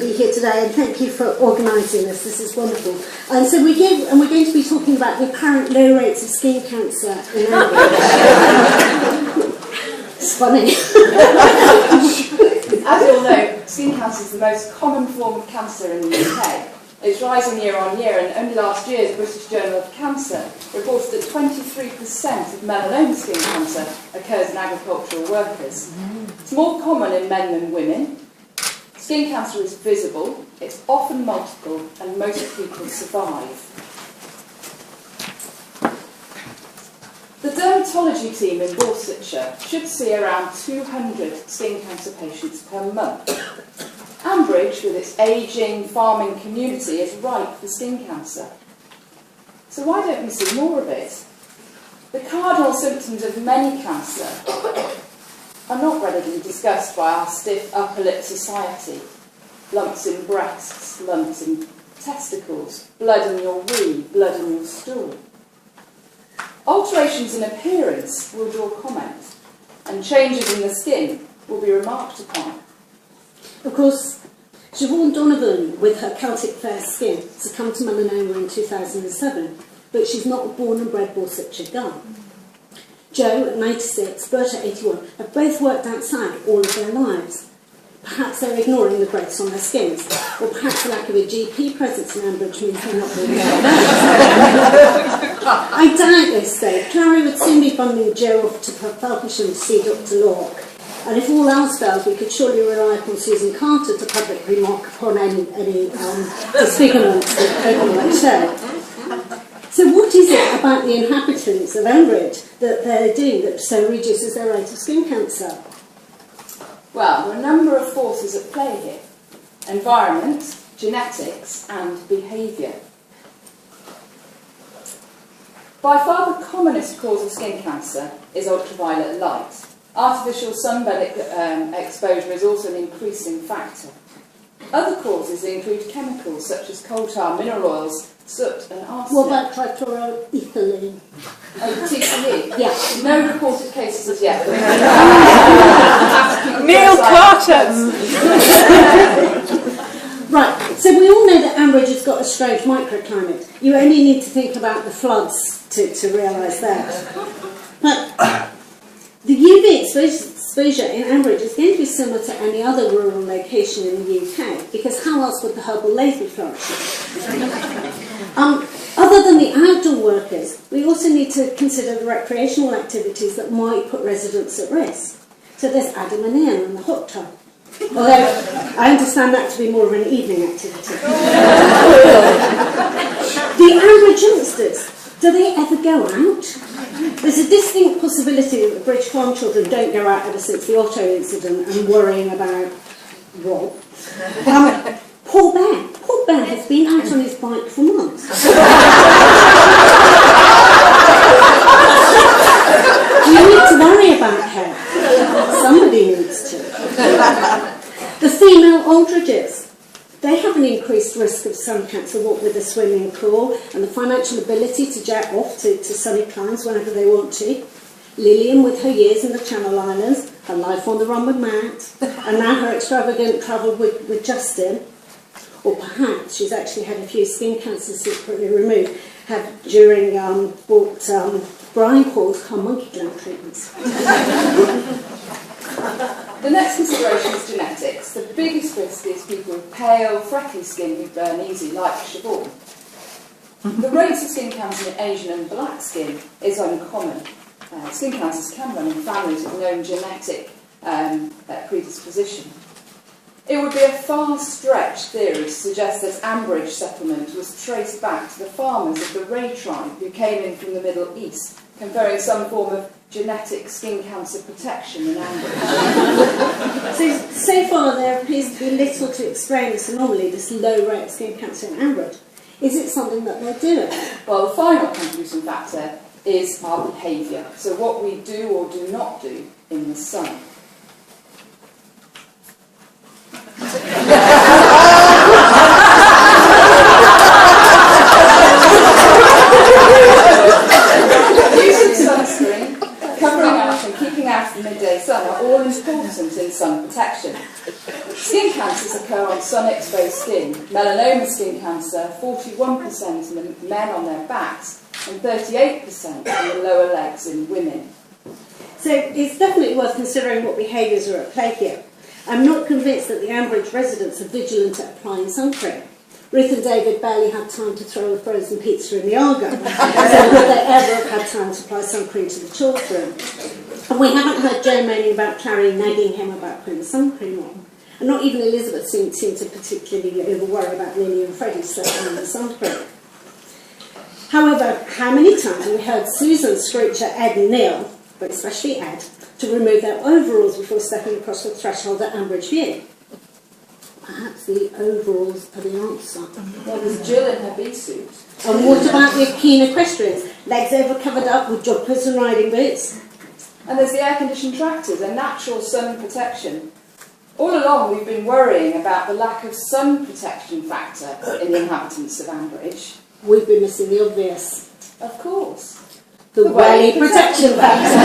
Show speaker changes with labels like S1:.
S1: be here today, and thank you for organising this. This is wonderful. And so we're going to be talking about the apparent low rates of skin cancer in Ireland. It's funny.
S2: As you all know, skin cancer is the most common form of cancer in the UK. It's rising year on year, and only last year the British Journal of Cancer reported that 23% of melanoma skin cancer occurs in agricultural workers. It's more common in men than women. Skin cancer is visible, it's often multiple, and most people survive. The dermatology team in Borsetshire should see around 200 skin cancer patients per month. Ambridge, with its ageing farming community, is ripe for skin cancer. So why don't we see more of it? The cardinal symptoms of many cancer are not readily discussed by our stiff upper lip society. Lumps in breasts, lumps in testicles, blood in your wee, blood in your stool. Alterations in appearance will draw comment, and changes in the skin will be remarked upon.
S1: Of course, Siobhan Donovan, with her Celtic fair skin, succumbed to melanoma in 2007, but she's not a born and bred Borsetshire girl. Jo, at 96, Bert at 81, have both worked outside all of their lives. Perhaps they're ignoring the growths on their skins, or perhaps the lack of a GP presence in Ambridge means they're not really I doubt this, though. Clary would soon be bundling Jo off to Falconshire to see Dr Locke. And if all else fails, we could surely rely upon Susan Carter to publicly remark upon any disfigurements that people might show. So what is it about the inhabitants of Ambridge that they're doing that so reduces their rate of skin cancer?
S2: Well, there are a number of forces at play here. Environment, genetics, and behaviour. By far the commonest cause of skin cancer is ultraviolet light. Artificial sunburn exposure is also an increasing factor. Other causes include chemicals such as coal tar, mineral oils, soot and arsenic.
S1: What about trichloroethylene?
S2: Oh, TCE?
S1: Yeah.
S2: No reported cases as yet.
S3: Neil Carter!
S1: Right, so we all know that Ambridge has got a strange microclimate. You only need to think about the floods to realise that. But the UV exposure in Ambridge is going to be similar to any other rural location in the UK, because how else would the herbal lace be flourishing? Other than the outdoor workers, we also need to consider the recreational activities that might put residents at risk. So there's Adam and Ian and the hot tub. Although I understand that to be more of an evening activity. The Ambridge youngsters, do they ever go out? There's a distinct possibility that the British farm children don't go out ever since the Otto incident and worrying about Rob. Paul Bear has been out on his bike for months. Do you need to worry about her? Somebody needs to. The female Aldridges, they have an increased risk of sun cancer, what with the swimming pool and the financial ability to jet off to sunny climes whenever they want to. Lillian, with her years in the Channel Islands, her life on the run with Matt, and now her extravagant travel with Justin. Or perhaps she's actually had a few skin cancers secretly removed, during what Brian calls her monkey gland treatments.
S2: The next consideration is genetics. The biggest risk is people with pale, freckly skin who burn easy, like Siobhan. The rates of skin cancer in Asian and black skin is uncommon. Skin cancers can run in families with known genetic predisposition. It would be a far-stretched theory to suggest that Ambridge settlement was traced back to the farmers of the Ray tribe who came in from the Middle East, conferring some form of genetic skin cancer protection in Ambridge.
S1: So far there appears to be little to explain this anomaly, this low rate of skin cancer in Ambridge. Is it something that they're doing?
S2: Well, the final contributing factor is our behaviour, so what we do or do not do in the sun. Using sunscreen, covering up and keeping out of the midday sun are all important in sun protection. Skin cancers occur on sun-exposed skin. Melanoma skin cancer, 41% in the men on their backs and 38% in the lower legs in women.
S1: So it's definitely worth considering what behaviours are at play here. I'm not convinced that the Ambridge residents are vigilant at applying sun cream. Ruth and David barely had time to throw a frozen pizza in the Argo, so would they ever have had time to apply sun cream to the children? And we haven't heard Joe moaning about Clary nagging him about putting sun cream on. And not even Elizabeth seemed to particularly worry about Lily and Freddie slipping on the sun cream. However, how many times have we heard Susan screech at Ed and Neil, but especially Ed, to remove their overalls before stepping across the threshold at Ambridge View? Perhaps the overalls are the answer.
S2: Well, there's Jill in her bee suit.
S1: And what about the keen equestrians? Legs over covered up with joggers and riding boots?
S2: And there's the air-conditioned tractors and natural sun protection. All along we've been worrying about the lack of sun protection factor in the inhabitants of Ambridge.
S1: We've been missing the obvious.
S2: Of course.
S1: The welly protection factor.